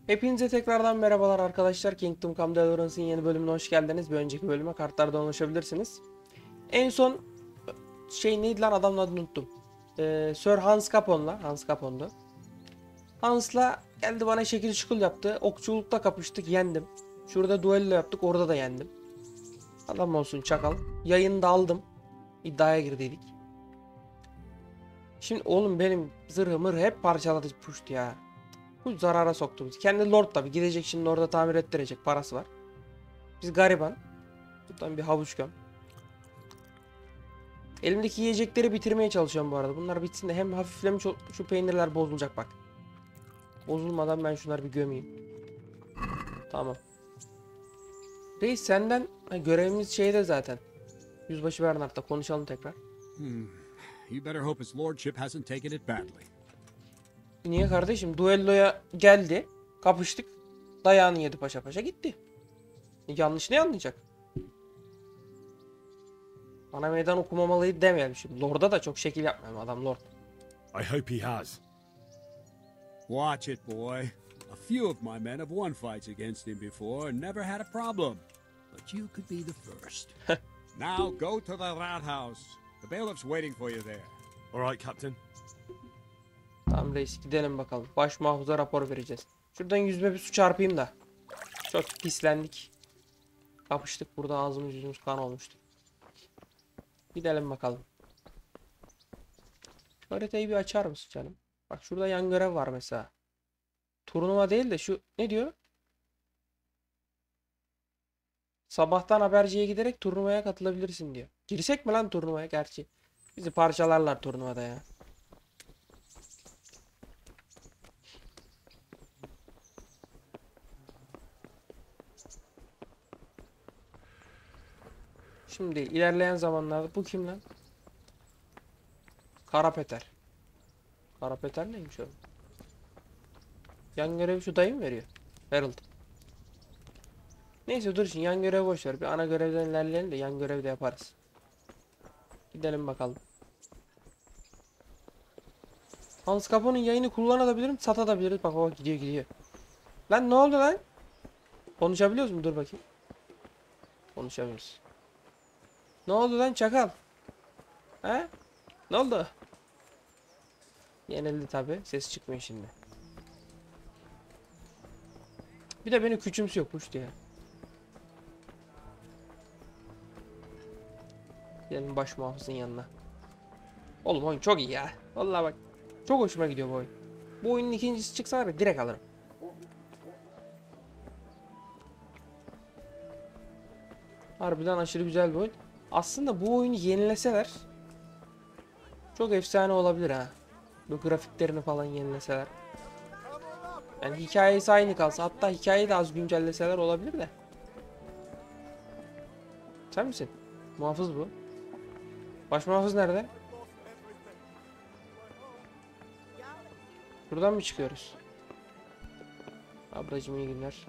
Hepinize tekrardan merhabalar arkadaşlar. Kingdom Come Delivarence'ın yeni bölümüne hoş geldiniz. Bir önceki bölüme kartlardan ulaşabilirsiniz. En son neydi lan, adamın adını unuttum. Sir Hans Capon'du. Hans'la geldi bana şekil şukul yaptı. Okçulukta kapıştık, yendim. Şurada duello yaptık, orada da yendim. Adam olsun çakal. Yayını da aldım. İddiaya girdiydik. Şimdi oğlum benim zırhı mırhı hep parçaladı puştu ya. Bu zarara soktu bizi. Kendi lord tabi gidecek şimdi orada tamir ettirecek, parası var. Biz gariban. Buradan bir havuç göm. Elimdeki yiyecekleri bitirmeye çalışıyorum bu arada. Bunlar bitsin de hem hafiflemiş şu peynirler bozulacak bak. Bozulmadan ben şunları bir gömeyim. Tamam. Reis senden görevimiz şeyde zaten. Yüzbaşı Bernard'la konuşalım tekrar. You better hope his lordship hasn't taken it badly. Niye kardeşim? Duelloya geldi. Kapıştık. Dayağını yedi paşa paşa gitti. Yanlış ne anlayacak? Bana meydan okumamalıydı demeyelim şimdi. Lord'a da çok şekil yapmayalım, adam lord. I hope he has. Watch it, boy. A few of my men have won fights against him before and never had a problem. But you could be the first. Now go to the rat house. The bailiff's waiting for you there. All right, Captain. Tamam reis, gidelim bakalım. Baş muhafıza rapor vereceğiz. Şuradan yüzme bir su çarpayım da. Çok pislendik. Kapıştık burada, ağzımız yüzümüz kan olmuştu. Gidelim bakalım. Şu haritayı bir açar mısın canım? Bak şurada yan görev var mesela. Turnuva değil de şu ne diyor? Sabahtan haberciye giderek turnuvaya katılabilirsin diyor. Girsek mi lan turnuvaya gerçi? Bizi parçalarlar turnuvada ya. Şimdi ilerleyen zamanlarda bu kim lan? Karapeter. Karapeter neymiş o? Yan görevi şu dayı mı veriyor? Harold. Neyse dur şimdi yan görevi boş ver. Bir ana görevden ilerleyelim de yan görevi de yaparız. Gidelim bakalım. Hans Capone'un yayını kullanabilirim, satabiliriz. Bak bak gidiyor. Lan ne oldu lan? Konuşabiliyoruz mu? Dur bakayım. Konuşamıyoruz. Ne oldu lan çakal? He? Ne oldu? Yenildi tabi. Ses çıkmıyor şimdi. Bir de beni küçümsüyormuş diye. Gidelim baş muhafızın yanına. Oğlum oyun çok iyi ya. Vallahi bak. Çok hoşuma gidiyor bu oyun. Bu oyunun ikincisi çıksa var ya, direkt alırım. Harbiden aşırı güzel bir oyun. Aslında bu oyunu yenileseler çok efsane olabilir ha. Bu grafiklerini falan yenileseler. Yani hikayesi aynı kalsa, hatta hikayeyi de az güncelleseler olabilir de. Sen misin? Muhafız bu. Baş muhafız nerede? Buradan mı çıkıyoruz? Ablacım iyi günler.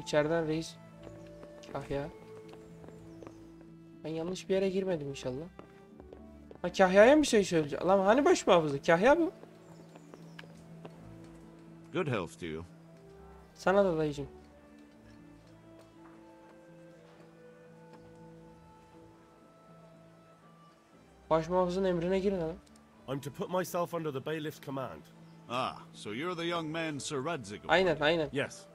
İçeriden reis. Kahya. Ben yanlış bir yere girmedim inşallah. Ha Kahya'ya mı şey söyleyeceğim? Lan hani baş muhafızı? Kahya bu. Good health to you. Sana da dayıcım. Baş muhafızın emrine girin adam. I'm to put myself under the bailiff's command. Ah, so you're the young man Sir Radzig. Aynen. Yes.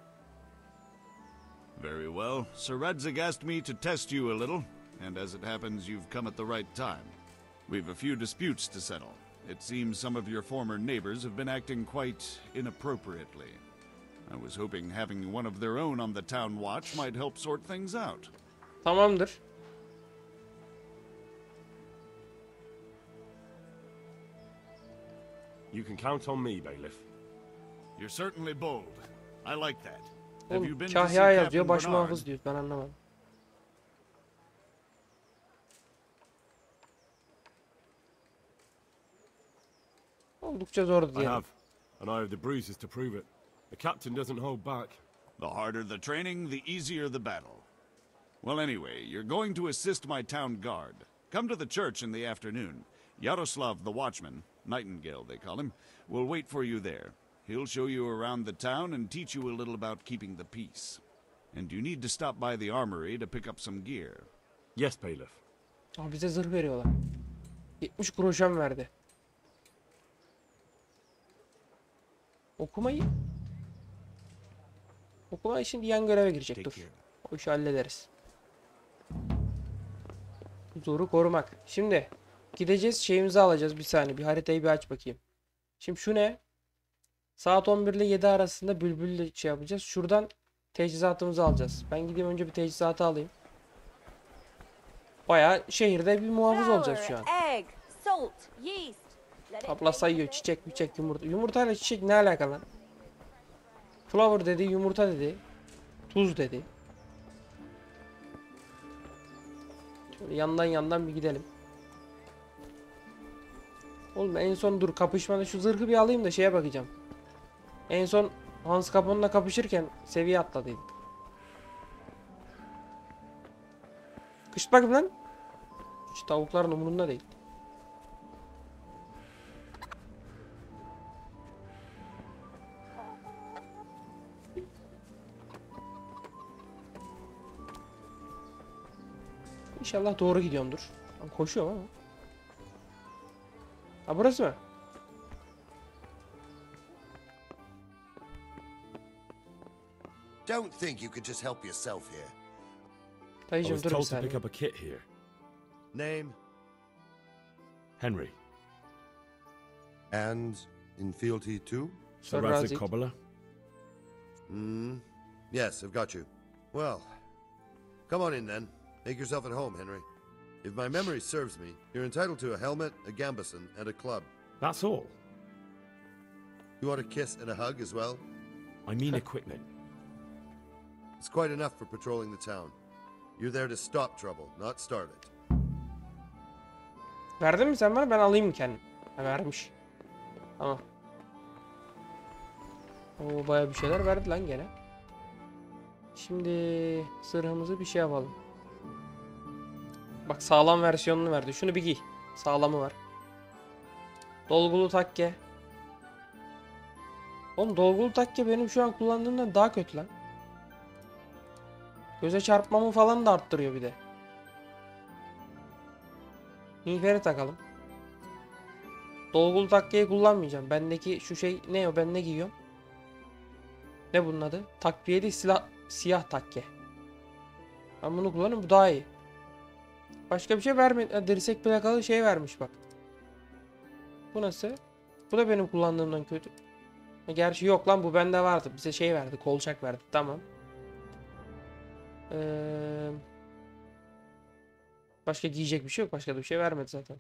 Very well. Sir Radzig asked me to test you a little, and as it happens, you've come at the right time. We've a few disputes to settle. It seems some of your former neighbors have been acting quite inappropriately. I was hoping having one of their own on the town watch might help sort things out. Tamamdır. You can count on me, bailiff. You're certainly bold. I like that. Have you Oğlum been to see Kahya yazıyor, Captain baş Bernard? muhafız diyor. Ben anlamadım. Oldukça zor I diyelim. have, and I have the bruises to prove it. The captain doesn't hold back. The harder the training, the easier the battle. Well, anyway, you're going to assist my town guard. Come to the church in the afternoon. Yaroslav the watchman, Nightingale they call him, will wait for you there. He'll show you around the town and teach you a little about keeping the peace. And you need to stop by the armory to pick up some gear. Yes, bailiff. Aa, bize zırh veriyorlar. 70 kuruşa verdi. Okumayı şimdi yan göreve girecek, dur. O işi hallederiz. Huzuru korumak. Şimdi gideceğiz, şeyimizi alacağız, bir saniye. Bir haritayı bir aç bakayım. Şimdi şu ne? Saat 11 ile 7 arasında bülbülle şey yapacağız. Şuradan teçhizatımızı alacağız. Ben gideyim önce bir teçhizatı alayım. Bayağı şehirde bir muhafız olacağız şu an. Abla sayıyor, çiçek, yumurta. Yumurtayla çiçek ne alakalı? Flower dedi, yumurta dedi. Tuz dedi. Şöyle yandan bir gidelim. Oğlum en son dur kapışmada şu zırhı bir alayım da şeye bakacağım. En son Hans Capone'la kapışırken seviye atladıydık. Kışt bakayım lan. Şu tavukların umurunda değil. İnşallah doğru gidiyorumdur. Ben koşuyorum ama. Ha, burası mı? Don't think you could just help yourself here. I Dayıcım was dur bir told to saniye. pick up a kit here. Name Henry. and in fealty too? Sir Sir Razik Razik. Cobbler. Yes, I've got you. Well, come on in then. Make yourself at home, Henry. If my memory serves me, you're entitled to a helmet, a gambeson, and a club. That's all. You want a kiss and a hug as well? I mean equipment. It's quite enough for patrolling the town. You're there to stop trouble, not start it. Verdin mi sen bana? Ben alayım mı kendim? Ha, vermiş. Tamam. Oo, bayağı bir şeyler verdi lan gene. Şimdi zırhımızı bir şey yapalım. Bak sağlam versiyonunu verdi. Şunu bir giy. Sağlamı var. Dolgulu takke. Oğlum dolgulu takke benim şu an kullandığımdan daha kötü lan. Göze çarpmamı falan da arttırıyor bir de. Miğferi takalım. Dolgulu takkeyi kullanmayacağım. Bendeki şu şey ne o? Ben ne giyiyorum? Ne bunun adı? Takviyeli siyah takke. Ben bunu kullanıyorum. Bu daha iyi. Başka bir şey vermedi. Dirsek plakalı şey vermiş bak. Bu nasıl? Bu da benim kullandığımdan kötü. Gerçi yok lan, bu bende vardı. Bize şey verdi. Kolçak verdi. Tamam. Başka giyecek bir şey yok. Başka da bir şey vermedi zaten.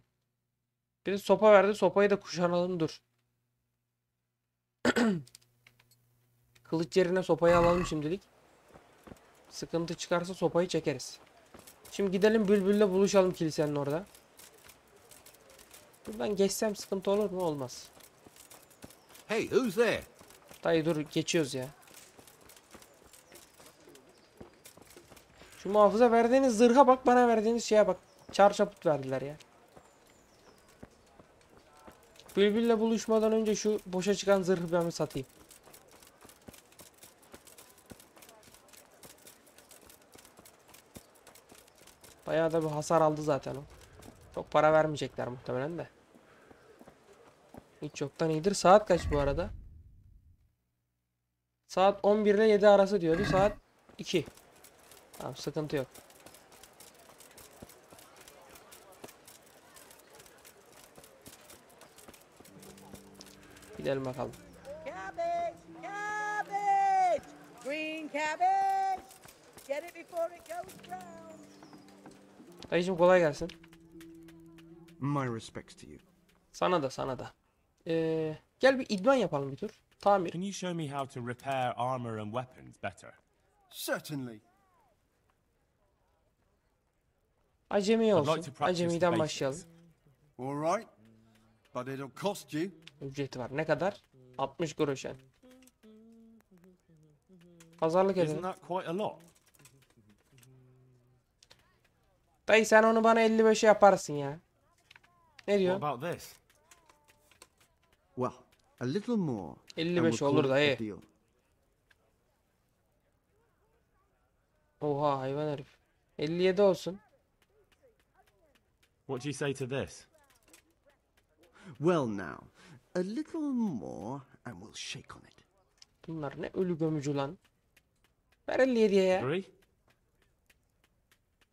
Bir de sopa verdi. Sopayı da kuşanalım, dur. Kılıç yerine sopayı alalım şimdilik. Sıkıntı çıkarsa sopayı çekeriz. Şimdi gidelim Bülbül'le buluşalım kilisenin orada. Buradan geçsem sıkıntı olur mu? Olmaz. Hey, who's there? Dayı dur, geçiyoruz ya. Şu muhafıza verdiğiniz zırha bak, bana verdiğiniz şeye bak. Çarçaput verdiler ya. Bülbül'le buluşmadan önce şu boşa çıkan zırhı ben bir satayım. Bayağı da bir hasar aldı zaten o. Çok para vermeyecekler muhtemelen de. Hiç yoktan iyidir. Saat kaç bu arada? Saat 11 ile 7 arası diyordu. Saat 2. Tamam, sıkıntı yok. Gidelim bakalım. Cabbage! Cabbage! Green cabbage! Get it before it goes brown. Dayıcım kolay gelsin. My respects to you. Sana da, sana da. Gel bir idman yapalım bir tur. Tamir. Can you show me how to repair armor and weapons better? Certainly. Acemi I'd like olsun. to practice the Acemiden basics. başlayalım. All right. But it'll cost you. Ücreti var. Ne kadar? 60 kuruş yani. Pazarlık Isn't edelim. that quite a lot? Dayı sen onu bana 55'e yaparsın ya. Ne diyor? What about this? Well, a little more. 55 and olur we'll call it dayı. a deal. Oha hayvan herif. 57 olsun. What do you say to this? Well, now, a little more, and we'll shake on it. Bunlar ne ölü gömücü lan. Ver 57'ye ya. Agree?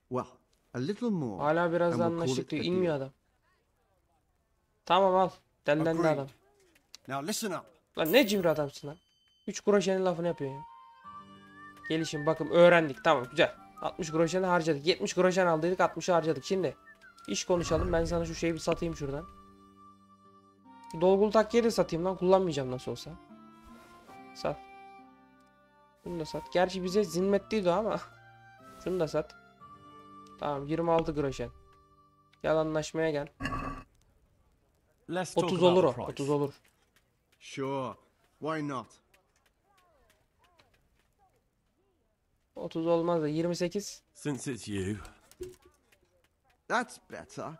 Well, a little more. Hala biraz and da we'll call anlaştık it diyor. a İnmiyor deal. adam. Tamam al. Dellendi Agreed. adam. Now listen up. Lan ne cimri adamsın lan. 3 groşenin lafını yapıyor ya. Gelişim bakım öğrendik. Tamam güzel. 60 groşeni harcadık. 70 groşen aldıydık 60'ı harcadık. Şimdi iş konuşalım. Ben sana şu şeyi bir satayım şuradan. Dolgulu takkiye de satayım lan. Kullanmayacağım nasıl olsa. Sat. Bunu da sat. Gerçi bize zimmetliydi o ama. Şunu da sat. Tamam 26 groşen. Gel anlaşmaya gel. Let's talk 30 about olur the o. price. 30 olur. Sure. Why not? 30 olmaz da 28. Since it's you, That's better.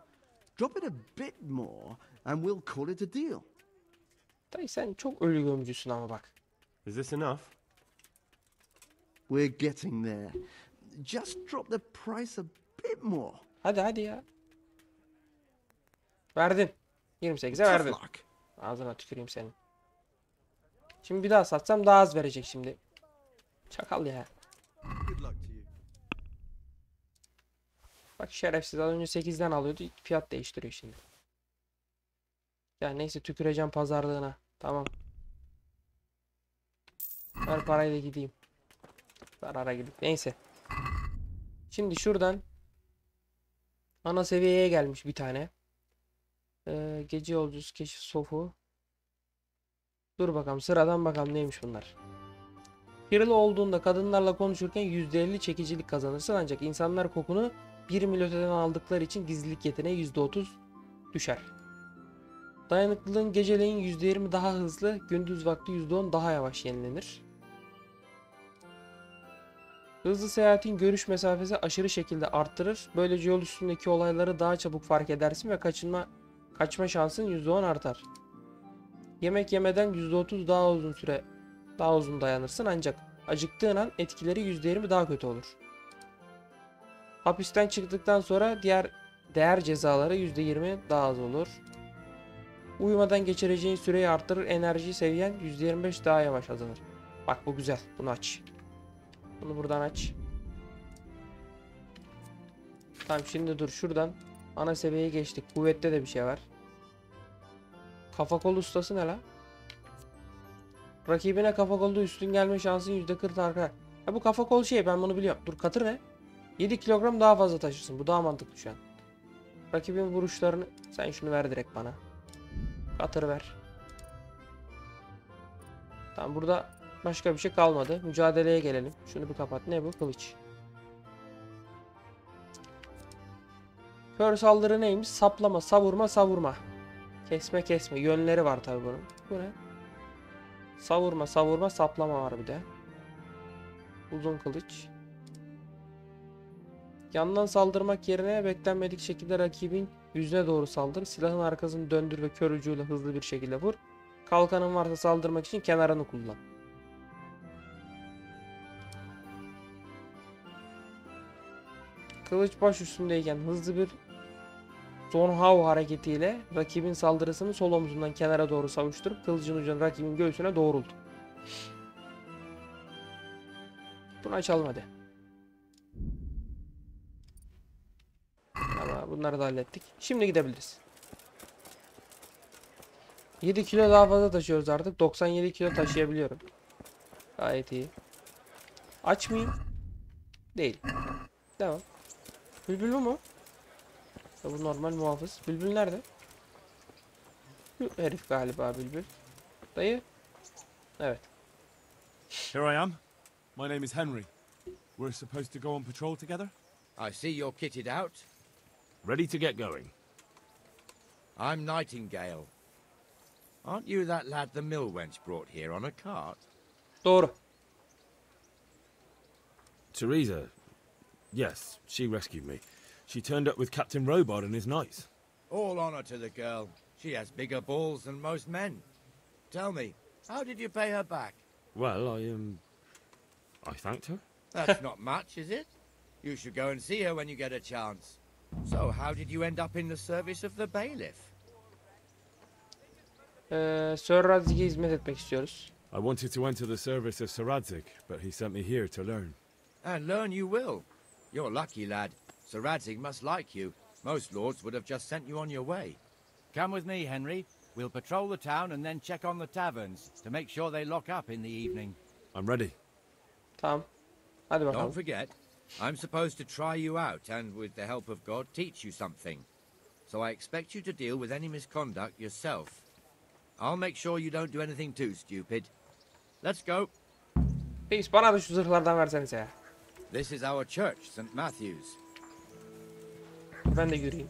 Drop it a bit more, and we'll call it a deal. Dayı sen çok ölü gömücüsün ama bak. is this enough? We're getting there. Just drop the price a bit more. Hadi hadi ya. Verdin. 28'e Tough verdin. luck. Ağzına tüküreyim senin. Şimdi bir daha satsam daha az verecek şimdi. Çakal ya. Good luck to you. Bak şerefsiz az önce 8'den alıyordu. Fiyat değiştiriyor şimdi. Ya neyse tüküreceğim pazarlığına. Tamam. Ver parayla gideyim. Zarara gidip. Neyse. Şimdi şuradan ana seviyeye gelmiş bir tane. Gece yolcusu keşif sofu. Dur bakalım sıradan bakalım neymiş bunlar. Pirili olduğunda kadınlarla konuşurken %50 çekicilik kazanırsın ancak insanlar kokunu 1 mil öteden aldıkları için gizlilik yeteneği %30 düşer. Dayanıklılığın geceleyin %20 daha hızlı, gündüz vakti %10 daha yavaş yenilenir. Hızlı seyahatin görüş mesafesi aşırı şekilde arttırır. Böylece yol üstündeki olayları daha çabuk fark edersin ve kaçma şansın %10 artar. Yemek yemeden %30 daha uzun dayanırsın ancak acıktığın an etkileri %20 daha kötü olur. Hapisten çıktıktan sonra diğer değer cezaları %20 daha az olur. Uyumadan geçireceğin süreyi arttırır. Enerji seviyen %25 daha yavaş azalır. Bak bu güzel. Bunu aç. Bunu buradan aç. Tamam şimdi dur şuradan. Ana seviyeye geçtik. Kuvvette de bir şey var. Kafa kol ustası ne la? Rakibine kafa kolda üstün gelme şansın %40 artar. Ha bu kafa kol şey ben bunu biliyorum. Dur katır ne? 7 kilogram daha fazla taşırsın. Bu daha mantıklı şu an. Rakibin vuruşlarını... Sen şunu ver direkt bana. Katır ver. Tamam burada başka bir şey kalmadı. Mücadeleye gelelim. Şunu bir kapat. Ne bu? Kılıç. Kör saldırı neymiş? Saplama, savurma, savurma. Kesme, kesme. Yönleri var tabi bunun. Bu ne? Savurma, savurma, saplama var bir de. Uzun kılıç. Yandan saldırmak yerine beklenmedik şekilde rakibin yüzüne doğru saldır. Silahın arkasını döndür ve kör ucuyla hızlı bir şekilde vur. Kalkanın varsa saldırmak için kenarını kullan. Kılıç baş üstündeyken hızlı bir Zonhao hareketiyle rakibin saldırısını sol omzundan kenara doğru savuşturup kılıcın ucunu rakibin göğsüne doğrultu. Bunu açalım hadi. Ama bunları da hallettik. Şimdi gidebiliriz. 7 kilo daha fazla taşıyoruz artık. 97 kilo taşıyabiliyorum. Gayet iyi. Aç mıyım? Değil. Devam. Bülbül bu mu? Ya bu normal muhafız. Bülbül nerede? Şu herif galiba bülbül. Dayı. Evet. Here I am. My name is Henry. We're supposed to go on patrol together? I see you're kitted out. Ready to get going. I'm Nightingale. Aren't you that lad the mill wench brought here on a cart? Doğru. Teresa. Yes, she rescued me. She turned up with Captain Robot and his knights. All honor to the girl. She has bigger balls than most men. Tell me, how did you pay her back? Well, I thanked her. That's not much, is it? You should go and see her when you get a chance. So, how did you end up in the service of the bailiff? Sir Radzig'e hizmet etmek istiyoruz. I wanted to enter the service of Sir Radzik, but he sent me here to learn. And learn you will. You're lucky, lad. Sir Radzik must like you. Most lords would have just sent you on your way. Come with me, Henry. We'll patrol the town and then check on the taverns to make sure they lock up in the evening. I'm ready. Tamam. Hadi bakalım. Don't forget, I'm supposed to try you out and, with the help of God, teach you something. So I expect you to deal with any misconduct yourself. I'll make sure you don't do anything too stupid. Let's go. Reis bana da şu zırhlardan versenize ya. This is our church, St. Matthew's. Ben de göreyim.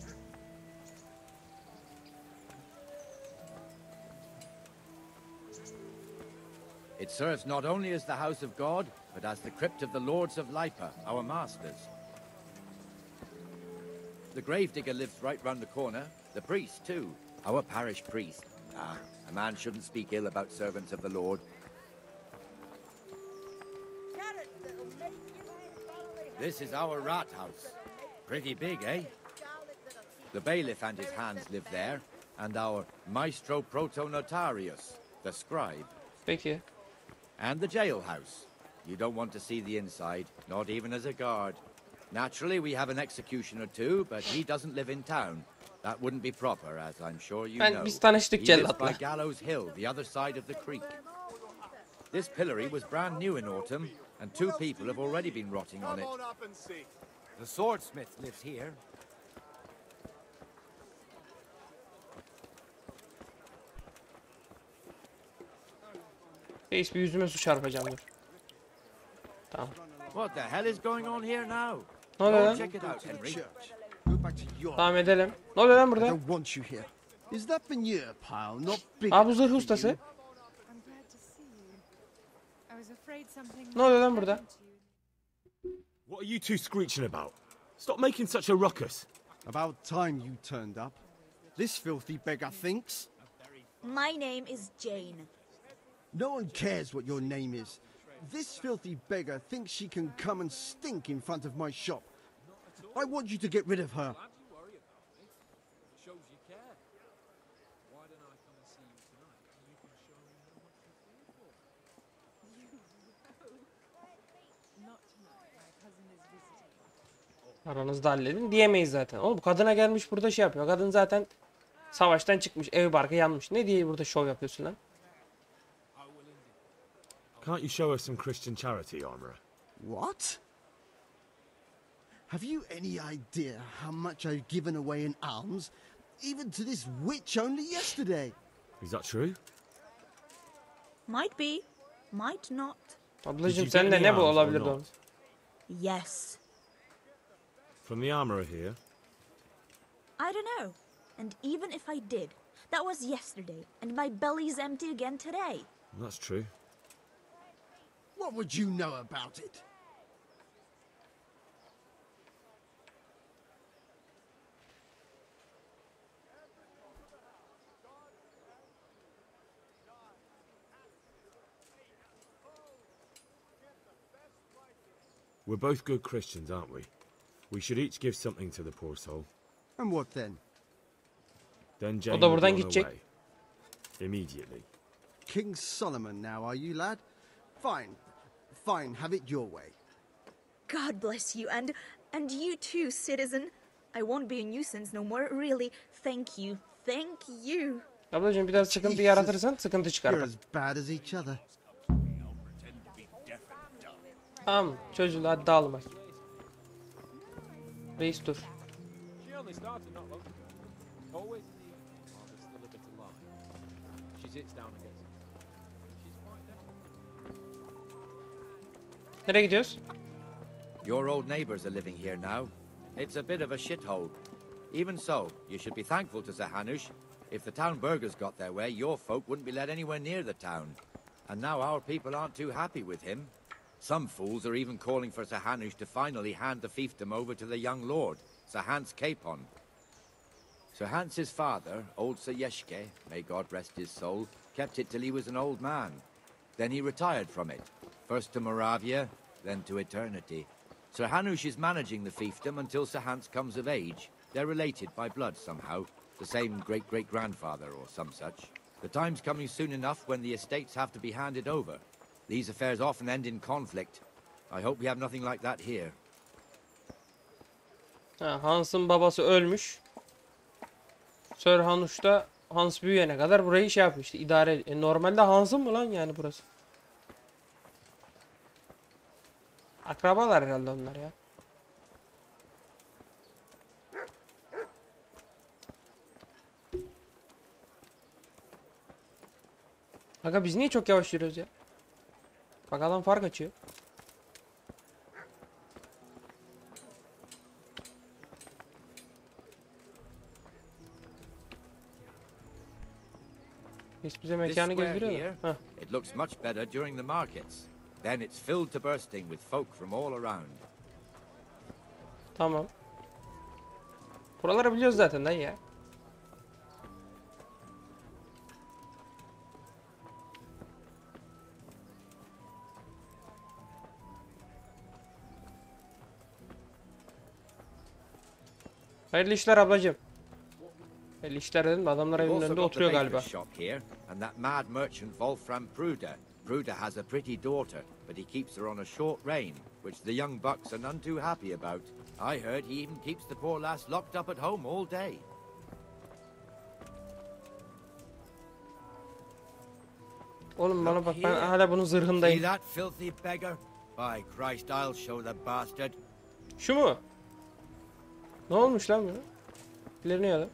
It serves not only as the house of God, but as the crypt of the lords of Lipa, our masters. The gravedigger lives right round the corner. The priest, too. Our parish priest. Ah, a man shouldn't speak ill about servants of the Lord. This is our rat house. Pretty big, eh? The bailiff and his hands live there, and our maestro protonotarius, the scribe. Peki. And the jailhouse. You don't want to see the inside, not even as a guard. Naturally, we have an executioner too, but he doesn't live in town. That wouldn't be proper, as I'm sure you know. Biz tanıştık He lives by cellatla. Gallows Hill, the other side of the creek. This pillory was brand new in autumn, and 2 people have already been rotting on it. The swordsmith lives here. Reis bir yüzüme su çarpacağım dur. Tamam. What the hell is going on here now? Ne oluyor Go lan? check it out, Henry. Go back to your. Devam edelim. Ne oluyor lan I burada? don't want you here. Is that veneer pile not big? Aa bu zırh enough for ustası. you? I'm glad to see you. I was afraid something Ne oluyor lan might burada? happen to you. What are you two screeching about? Stop making such a ruckus. About time you turned up. This filthy beggar thinks. My name is Jane. No one cares what your name is. This filthy beggar thinks she can come and stink in front of my shop. I want you to get rid of her. Aranızda halledin diyemeyiz zaten. Oğlum bu kadına gelmiş burada şey yapıyor. Kadın zaten savaştan çıkmış. Evi barkı yanmış. Ne diye burada şov yapıyorsun lan? Can't you show us some Christian charity, Armourer? What? Have you any idea how much I've given away in alms? Even to this witch only yesterday. Is that true? Might be, might not. Ablacığım Did you get sende any ne bu arms or olabilirdi not? oğlum? Yes. From the armourer here? I don't know. And even if I did, that was yesterday, and my belly's empty again today. That's true. What would you know about it? We're both good Christians, aren't we? We should each give something to the poor soul. And what then? Then Jane da will buradan be on her gidecek. way. Immediately. King Solomon now, are you, lad? Fine. Fine, have it your way. God bless you, and you too, citizen. I won't be a nuisance no more, really. Thank you. Thank you. Ablacığım biraz sıkıntı Jesus. yaratırsan sıkıntı çıkar. You're bak. as bad as each other. Tamam çocuğum hadi dağılın bak. Reis dur. She only started not long ago. Always in the evening while there's still a bit of light. She sits down and gets it. She's quite dead. Nereye gidiyoruz? Your old neighbours are living here now. It's a bit of a shithole. Even so, you should be thankful to Zahanush. If the town burghers got their way, your folk wouldn't be let anywhere near the town. And now our people aren't too happy with him. Some fools are even calling for Zahanush to finally hand the fiefdom over to the young lord, Sir Hans Capon. Sir Hans's father, old Sir Yeshke, may God rest his soul, kept it till he was an old man. Then he retired from it, first to Moravia, then to eternity. Sir Hanush is managing the fiefdom until Sir Hans comes of age. They're related by blood somehow, the same great-great-grandfather or some such. The time's coming soon enough when the estates have to be handed over. These affairs often end in conflict. I hope we have nothing like that here. Ha, Hans'ın babası ölmüş. Sir Hanush da Hans büyüyene kadar burayı şey yapmıştı. İdare. Normalde Hans'ın mı lan yani burası? Akrabalar herhalde onlar ya. Aga biz niye çok yavaş yürüyoruz ya? Bak adam fark açıyor. Bize mekanı gezdiriyor. It looks much better during the markets. Then it's filled to bursting with folk from all around. Tamam. Buraları biliyoruz zaten dayı ya. Hayırlı işler ablacığım. Hayırlı işler dedim de adamlar evin önünde oturuyor galiba. And that mad merchant Wolfram Pruder. Pruder has a pretty daughter, but he keeps her on a short rein, which the young bucks are none too happy about. I heard he even keeps the poor lass locked up at home all day. Oğlum bana bak, ben hala bunun zırhındayım. See that filthy beggar? By Christ, I'll show the bastard. Şu mu? Ne olmuş lan buna? İleriniyor adam.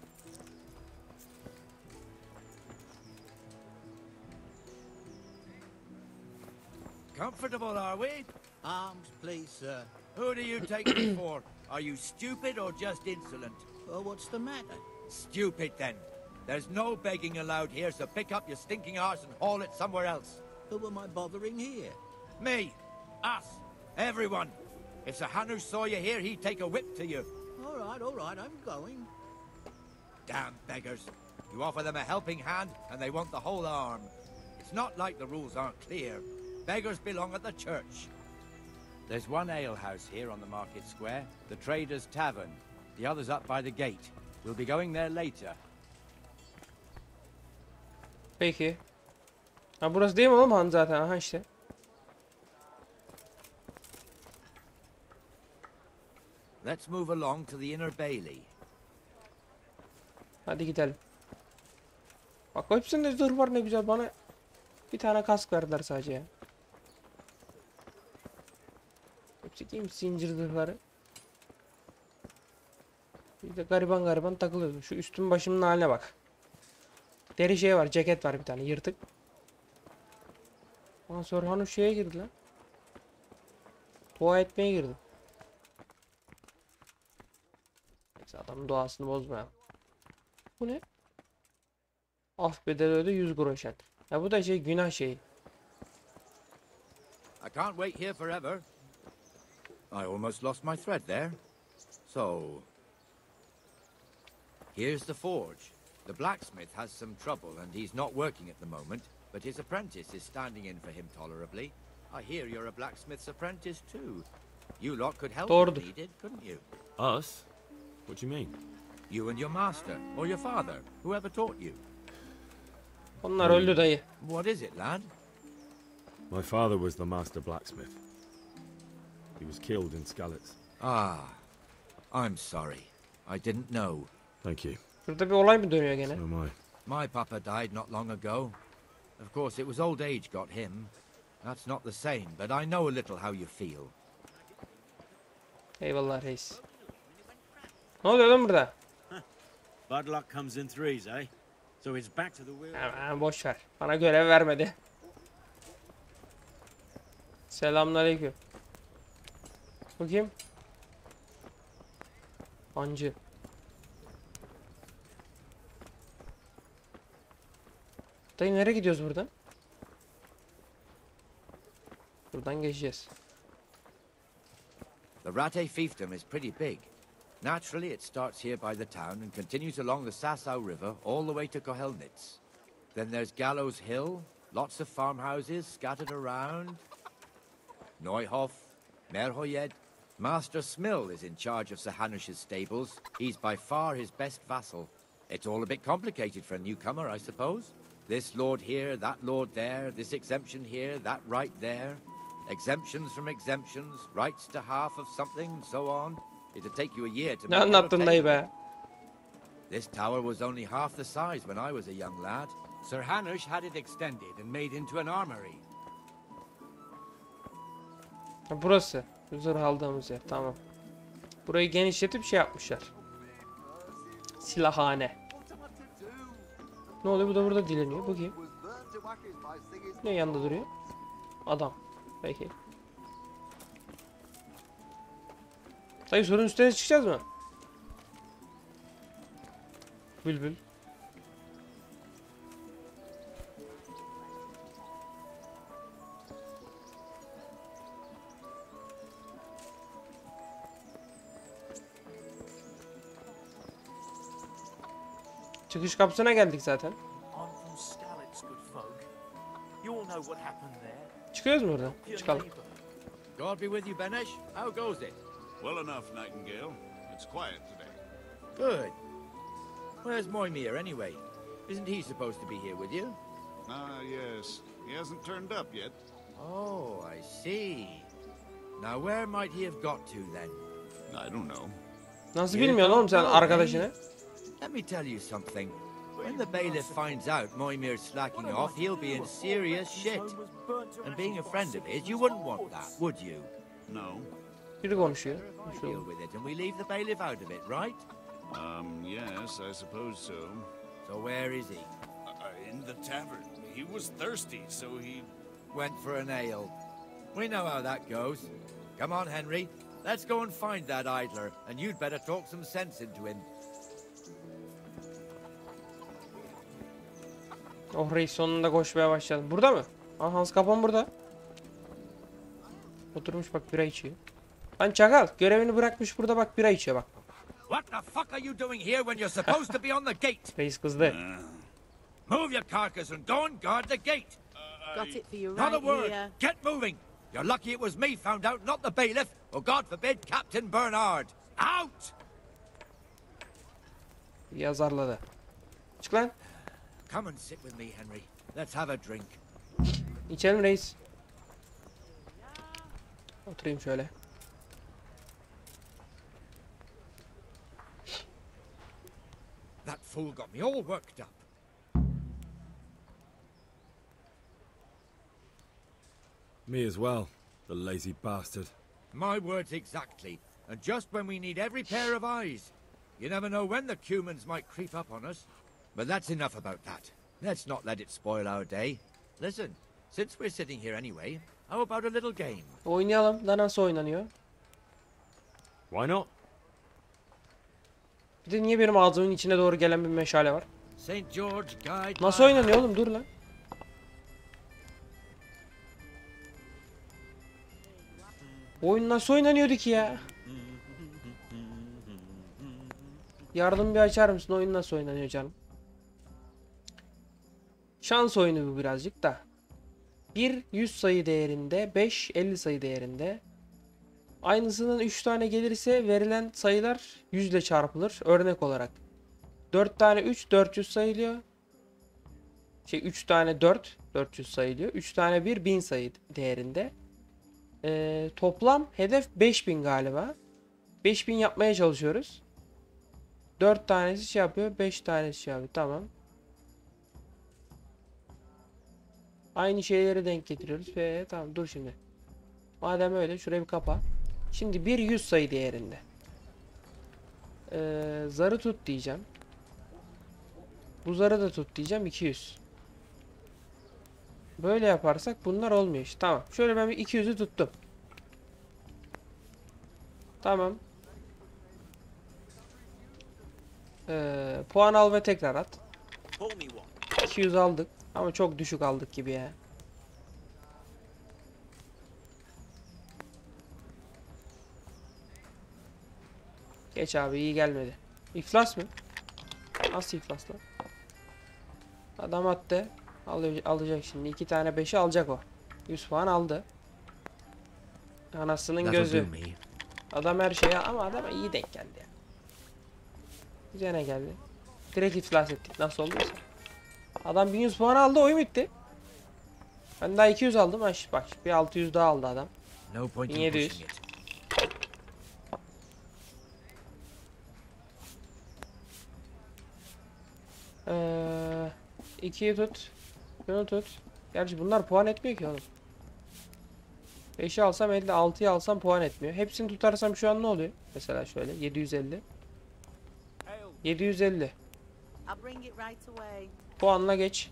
Comfortable, are we? Arms, please, sir. Who do you take me for? Are you stupid or just insolent? Well, what's the matter? Stupid, then. There's no begging allowed here, so pick up your stinking arse and haul it somewhere else. Who am I bothering here? Me. Us. Everyone. If Sir Hanush saw you here, he'd take a whip to you. All right, I'm going. Damn beggars. You offer them a helping hand, and they want the whole arm. It's not like the rules aren't clear. Beggars belong at the church. There's one alehouse here on the market square, the Trader's Tavern. The other's up by the gate. We'll be going there later. Peki. Ha burası değil mi oğlum Han zaten? Aha işte. Let's move along to the inner bailey. Hadi gidelim. Bak hepsinde zırh var, ne güzel. Bana bir tane kask verdiler sadece ya. Hepsi kim zincir zırhları. Biz de gariban gariban takılıyoruz. Şu üstüm başımın haline bak. Deri şey var, ceket var bir tane yırtık. Ondan sonra Hanu şeye girdi lan. Dua etmeye girdi. Neyse adamın doğasını bozmayalım. Bu ne? Af bedeli öde 100 groşen. Ya bu da şey, günah şeyi. I can't wait here forever. I almost lost my thread there. So, here's the forge. The blacksmith has some trouble and he's not working at the moment, but his apprentice is standing in for him tolerably. I hear you're a blacksmith's apprentice too. You lot could help if needed, couldn't you? Us? What do you mean? You and your master, or your father, whoever taught you. Onlar öldü dayı. What is it, lad? My father was the master blacksmith. He was killed in Skalitz. Ah, I'm sorry. I didn't know. Thank you. Burada bir olay mı dönüyor gene? So am I. My papa died not long ago. Of course, it was old age got him. That's not the same, but I know a little how you feel. Eyvallah reis. Ne oluyor lan burada? Bad luck comes in threes, eh? So it's back to the wheel. Aman boş ver. Bana görev vermedi. Selamünaleyküm. Bu kim? Hancı. Dayı nereye gidiyoruz buradan? Buradan geçeceğiz. The Ratte fiefdom is pretty big. Naturally, it starts here by the town and continues along the Sasau River all the way to Kohelnitz. Then there's Gallows Hill, lots of farmhouses scattered around. Neuhof, Merhoyed. Master Smill is in charge of Sir Hanush's stables. He's by far his best vassal. It's all a bit complicated for a newcomer, I suppose. This lord here, that lord there, this exemption here, that right there. Exemptions from exemptions, rights to half of something, and so on. It'd take you a year to Ne anlattın dayı be? This tower was only half the size when I was a young lad. Sir Hanush had it extended and made into an armory. Burası. Zırh aldığımız yer. Tamam. Burayı genişletip şey yapmışlar. Silahhane. Ne oluyor? Bu da burada dileniyor. Bakayım. Ne yanında duruyor? Adam. Peki. Dayı sorun üstüne çıkacağız mı? Bülbül. Çıkış kapısına geldik zaten. Çıkıyoruz mu buradan? Çıkalım. God be with you, Benesh. How goes it? Well enough, Nightingale. It's quiet today. Good. Where's Moimir anyway? Isn't he supposed to be here with you? Ah, yes. He hasn't turned up yet. Oh, I see. Now where might he have got to then? I don't know. Nasıl bilmiyorsun oğlum sen arkadaşını? Let me tell you something. When the bailiff finds out Moimir's slacking off, he'll be in serious shit. And being a friend of his, you wouldn't want that, would you? No. Biri konuşuyor. Deal with it, and we leave the bailiff out of it, right? Yes, I suppose so. So where is he? In the tavern. He was thirsty, so he went for an ale. We know how that goes. Come on, Henry. Let's go and find that idler, and you'd better talk some sense into him. Oh reis sonunda koşmaya başladı. Burada mı? Aha Hans Kapon burada. Oturmuş bak bira içiyor. Lan çakal görevini bırakmış burada bak bira içiyor bak. What the fuck are you doing here when you're supposed to be on the gate? Reis kızdı. Move your carcass and go and guard the gate. Got it for you Not right a word. here. Get moving. You're lucky it was me found out, not the bailiff, or God forbid, Captain Bernard. Out! Yazarladı. Çık lan. Come and sit with me, Henry. Let's have a drink. İçelim reis. Oturayım şöyle. That fool got me all worked up. Me as well, the lazy bastard. My words exactly. And just when we need every pair of eyes. You never know when the Cumans might creep up on us. But that's enough about that. Let's not let it spoil our day. Listen, since we're sitting here anyway, how about a little game? Oynayalım. Da nasıl oynanıyor? Why not? Bir de niye benim ağzımın içine doğru gelen bir meşale var? Saint George guide. Nasıl oynanıyor oğlum? Dur lan. Oyun nasıl oynanıyordu ki ya? Yardım bir açar mısın? Oyun nasıl oynanıyor canım? Şans oyunu bu birazcık da. 1 100 sayı değerinde, 5 50 sayı değerinde. Aynısının 3 tane gelirse verilen sayılar 100 ile çarpılır örnek olarak. 4 tane 3 400 sayılıyor. 3 tane 4 400 sayılıyor. 3 tane 1 1000 sayı değerinde. Toplam hedef 5000 galiba. 5000 yapmaya çalışıyoruz. 4 tanesi şey yapıyor, 5 tanesi şey yapıyor. Tamam. Aynı şeyleri denk getiriyoruz ve tamam dur şimdi. Madem öyle şurayı bir kapa. Şimdi bir 100 sayı değerinde. Zarı tut diyeceğim. Bu zarı da tut diyeceğim 200. Böyle yaparsak bunlar olmuyor işte. Tamam. Şöyle ben bir 200'ü tuttum. Tamam. Puan al ve tekrar at. 200 aldık. Ama çok düşük aldık gibi ya. Geç abi, iyi gelmedi. İflas mı? Nasıl iflas lan? Adam attı. Alacak şimdi. 2 tane 5'i alacak o. 100 puan aldı. Anasının gözü. Adam her şeye, ama adama iyi denk geldi ya. Güzel geldi. Direkt iflas ettik. Nasıl olduysa. Adam 1100 puan aldı, oyun bitti. Ben daha 200 aldım. Bak bir 600 daha aldı adam. 1700. 2'yi tut. Şunu tut. Gerçi bunlar puan etmiyor ki oğlum. 5'i alsam 50, 6'yı alsam puan etmiyor. Hepsini tutarsam şu an ne oluyor? Mesela şöyle 750. 750. Puanla geç.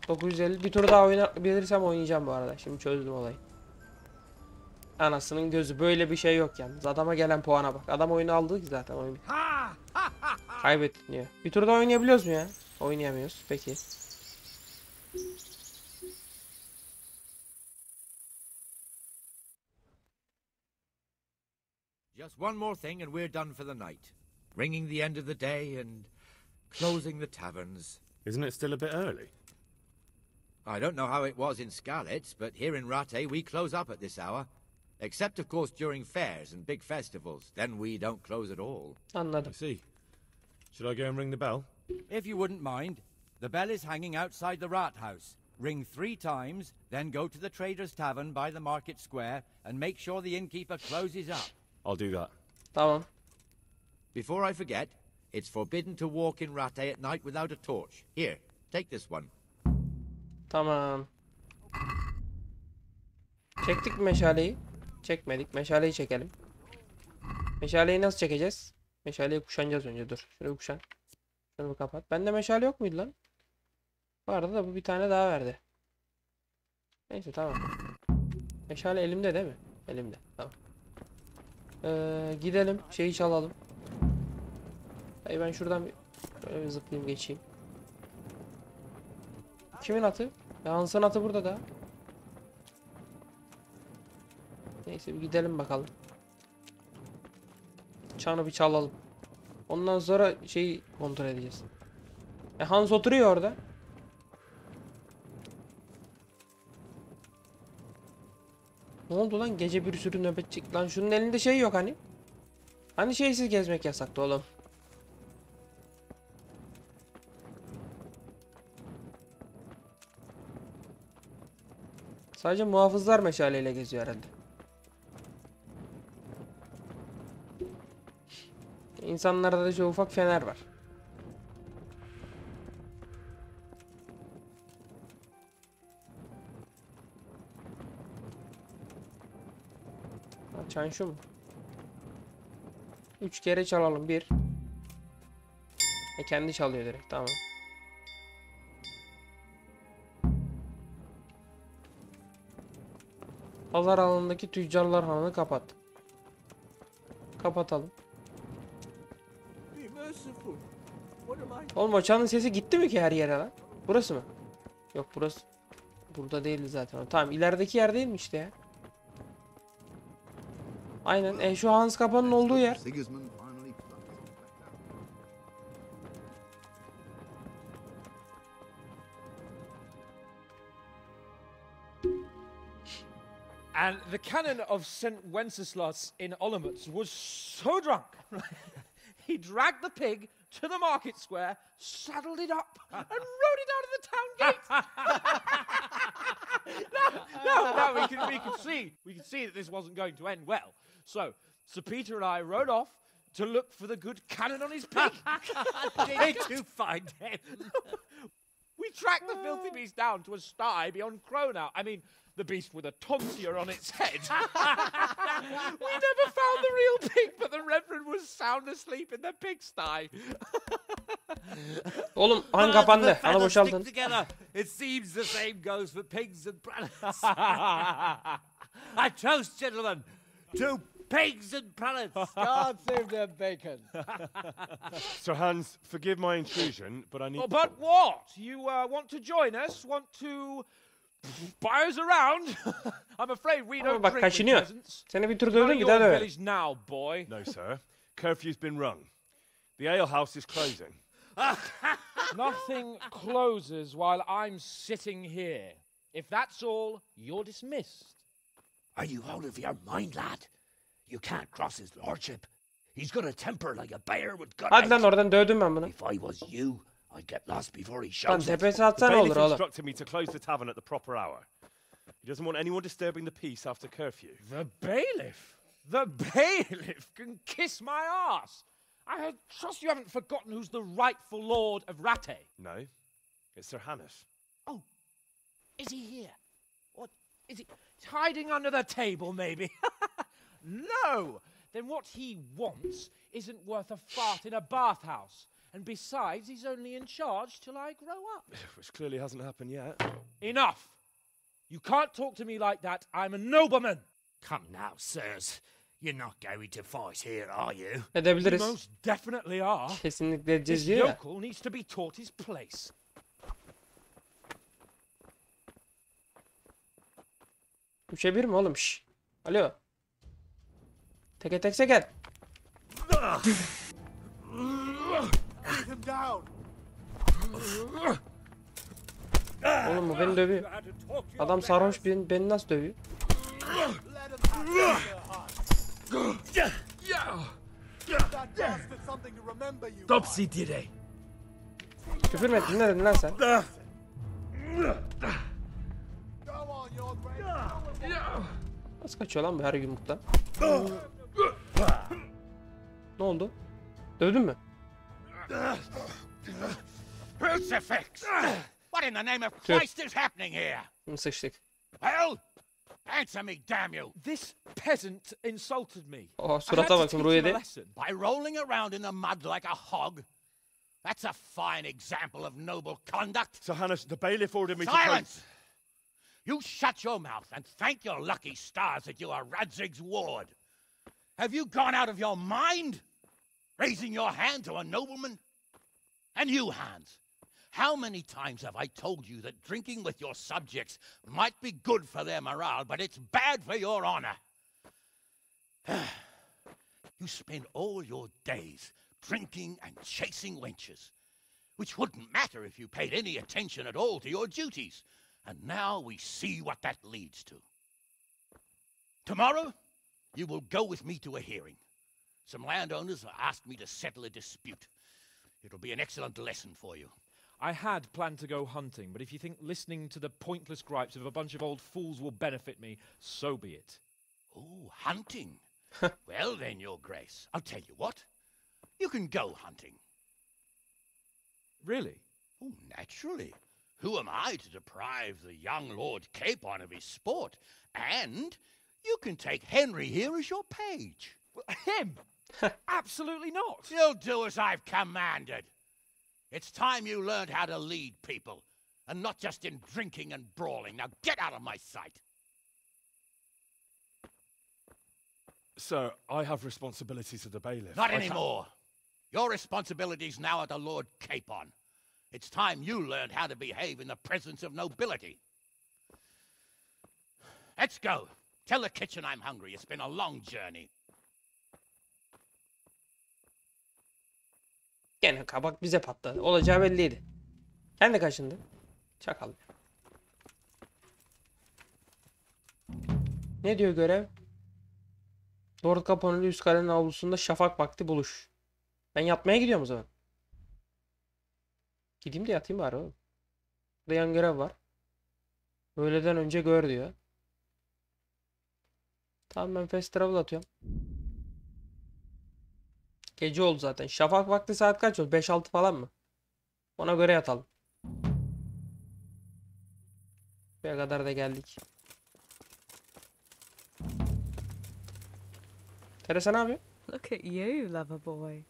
950. Bir tur daha oynayabilirsem oynayacağım bu arada. Şimdi çözdüm olayı. Anasının gözü, böyle bir şey yok yalnız. Adama gelen puana bak. Adam oyunu aldı ki zaten, oyun. Kaybettin diyor. Bir tur daha oynayabiliyoruz mu ya? Oynayamıyoruz. Peki. Just one more thing and we're done for the night. Ringing the end of the day and closing the taverns. Isn't it still a bit early? I don't know how it was in Skalitz, but here in Ratte we close up at this hour. Except of course during fairs and big festivals. Then we don't close at all. Anladım. I see. Should I go and ring the bell? If you wouldn't mind, the bell is hanging outside the Rathaus. Ring 3 times, then go to the Trader's Tavern by the market square and make sure the innkeeper closes up. I'll do that. Tamam. Before I forget, it's forbidden to walk in Ratte at night without a torch. Here, take this one. Tamam. Çektik mi meşaleyi? Çekmedik. Meşaleyi çekelim. Meşaleyi nasıl çekeceğiz? Meşaleyi kuşanacağız önce. Dur. Şunu kuşan. Şunu kapat. Bende meşale yok muydu lan? Vardı da bu bir tane daha verdi. Neyse tamam. Meşale elimde değil mi? Elimde. Tamam. Gidelim. Şeyi çalalım. Hayır, ben şuradan bir zıplayayım geçeyim. Kimin atı? Ya Hans'ın atı burada da. Neyse bir gidelim bakalım. Çanı bir çalalım. Ondan sonra şeyi kontrol edeceğiz. Hans oturuyor orada. Ne oldu lan? Gece bir sürü nöbetçik. Lan şunun elinde şey yok hani. Hani şeysiz gezmek yasaktı oğlum. Sadece muhafızlar meşaleyle geziyor herhalde. İnsanlarda da şu ufak fener var. Çan şu mu? 3 kere çalalım. 1. Kendi çalıyor direkt. Tamam. Pazar alanındaki tüccarlar hanını kapat. Kapatalım. Oğlum o çanın sesi gitti mi ki her yere lan? Burası mı? Yok burası. Burada değildi zaten. Tamam, ilerideki yer değil mi işte ya? Aynen. Şu Hans Kapa'nın olduğu yer. And the canon of St. Wenceslas in Olomouc was so drunk, he dragged the pig to the market square, saddled it up, and rode it out of the town gate. now we can see that this wasn't going to end well. So Sir Peter and I rode off to look for the good canon on his pig. Did you find him? We tracked the filthy beast down to a sty beyond Cronau. I mean, the beast with a tonsure on its head. We never found the real pig, but the Reverend was sound asleep in the pigsty. Oğlum han kapandı. Ana boşaldın. It seems the same goes for pigs and planets. I toast, gentlemen, to pigs and planets. God save their bacon. Sir Hans, forgive my intrusion, but I need... Oh, but what? You want to join us? Want to buy us around? I'm afraid we don't Bak drink with kaşınıyor. peasants. Seni bir tur dövdüm, bir daha döver. Now, boy. No, sir. Curfew's been rung. The alehouse is closing. Nothing closes while I'm sitting here. If that's all, you're dismissed. Are you out of your mind, lad? You can't cross his lordship. He's got a temper like a bear with gut. Hadi lan oradan dövdüm ben bunu. If I was you, I'd get lost before he Lan shows it. tepesi The atsana olur bailiff oğlum. instructed me to close the tavern at the proper hour. He doesn't want anyone disturbing the peace after curfew. The bailiff? The bailiff can kiss my ass. I trust you haven't forgotten who's the rightful lord of Rattay. No, it's Sir Hannes. Oh, is he here? What, is he hiding under the table, maybe? No! Then what he wants isn't worth a fart in a bathhouse. And besides, he's only in charge till I grow up. Which clearly hasn't happened yet. Enough! You can't talk to me like that. I'm a nobleman. Come now, sirs. You're not going to fight here, are you? Edebiliriz. You most definitely are. Kesinlikle edeceğiz This diyor ya. yokel needs to be taught his place. Üçe bir mi oğlum? Şş. Alo. Teke tekse gel. Oğlum bu beni dövüyor. Adam sarhoş beni nasıl dövüyor? Topsy did. Küfür mü ettin? Ne dedin lan sen? Nasıl kaçıyor lan bu her yumruktan? Ne oldu? Dövdün mü? Crucifix! What in the name of Christ is happening here? Şimdi sıçtık. Well, answer me, damn you! This peasant insulted me. Oha surata bakın Ruhi'de. By rolling around in the mud like a hog? That's a fine example of noble conduct. Sir Hannes, the bailiff ordered me to Silence! You shut your mouth and thank your lucky stars that you are Radzig's ward. Have you gone out of your mind? Raising your hand to a nobleman? And you, Hans, how many times have I told you that drinking with your subjects might be good for their morale, but it's bad for your honor? You spend all your days drinking and chasing wenches, which wouldn't matter if you paid any attention at all to your duties. And now we see what that leads to. Tomorrow, you will go with me to a hearing. Some landowners have asked me to settle a dispute. It'll be an excellent lesson for you. I had planned to go hunting, but if you think listening to the pointless gripes of a bunch of old fools will benefit me, so be it. Oh, hunting? Well then, Your Grace, I'll tell you what. You can go hunting. Really? Oh, naturally. Who am I to deprive the young Lord Capon of his sport? And you can take Henry here as your page. Him? Absolutely not. You'll do as I've commanded. It's time you learned how to lead people, and not just in drinking and brawling. Now get out of my sight. Sir, I have responsibilities to the bailiff. Not anymore. Your responsibilities now are the Lord Capon. It's time you learned how to behave in the presence of nobility. Let's go. Tell the kitchen I'm hungry. It's been a long journey. Gene kabak bize patladı. Olacağı belliydi. Kendi kaşındı. Çakal. Ne diyor görev? Lord Capone'lu üst kalenin avlusunda şafak vakti buluş. Ben yatmaya gidiyorum o zaman. Gideyim de yatayım bari oğlum. Burada yan görev var. Öğleden önce gör diyor. Tamam ben fast travel atıyorum. Gece oldu zaten. Şafak vakti saat kaç oldu? 5-6 falan mı? Ona göre yatalım. Buraya kadar da geldik. Teresa ne yapıyor? Look at you, lover boy.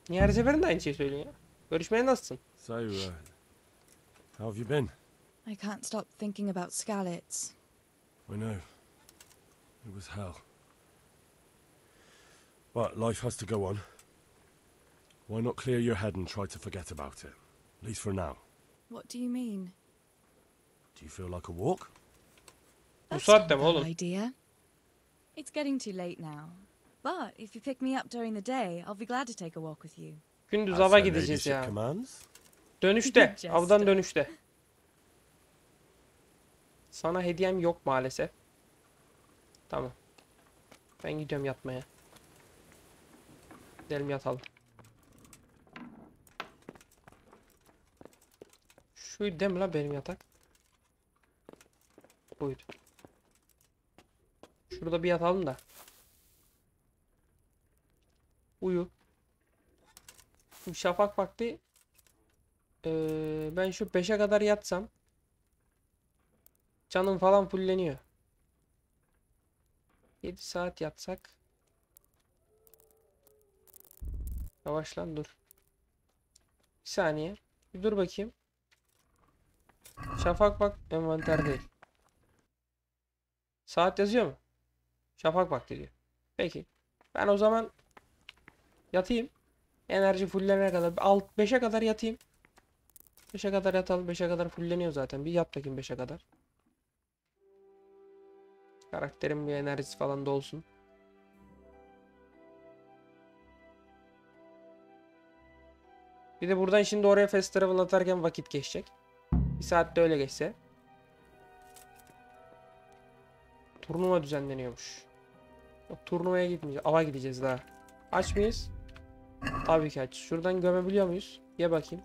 Niye her seferinde aynı şeyi söylüyorsun ya? Görüşmeye nasılsın? So, how have you been? I can't stop thinking about Skalitz. I know. It was hell. But life has to go on. Why not clear your head and try to forget about it? At least for now. What do you mean? Do you feel like a walk? Bu saatte mi oğlum? Idea. It's getting too late now. But if you pick me up during the day, I'll be glad to take a walk with you. Gündüz ava gideceğiz ya. Dönüşte. Avdan dönüşte. Sana hediyem yok maalesef. Tamam. Ben gidiyorum yatmaya. Gidelim yatalım. Şuydu değil mi la benim yatak? Buydu. Şurada bir yatalım da. Uyu. Şimdi şafak vakti. Ben şu 5'e kadar yatsam. Canım falan fulleniyor. 7 saat yatsak. Yavaş lan dur. Bir saniye. Bir dur bakayım. Şafak bak envanter değil. Saat yazıyor mu? Şafak vakti diyor. Peki. Ben o zaman yatayım. Enerji fullenene kadar 5'e kadar yatayım. 5'e kadar yatalım. 5'e kadar fulleniyor zaten. Bir yat bakayım 5'e kadar. Karakterin bir enerjisi falan da olsun. Bir de buradan şimdi oraya fast travel atarken vakit geçecek. Bir saatte öyle geçse. Turnuva düzenleniyormuş. Yok, turnuvaya gitmeyeceğiz. Ava gideceğiz daha. Aç mıyız? Tabii ki aç. Şuradan gömebiliyor muyuz? Ye bakayım.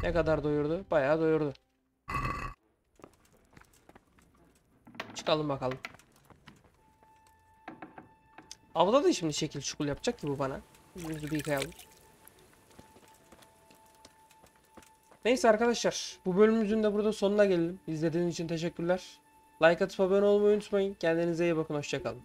Ne kadar doyurdu? Bayağı doyurdu. Çıkalım bakalım. Avda da şimdi şekil şukul yapacak ki bu bana. Yüzümüzü bir yıkayalım. Neyse arkadaşlar. Bu bölümümüzün de burada sonuna gelelim. İzlediğiniz için teşekkürler. Like atıp abone olmayı unutmayın. Kendinize iyi bakın. Hoşça kalın.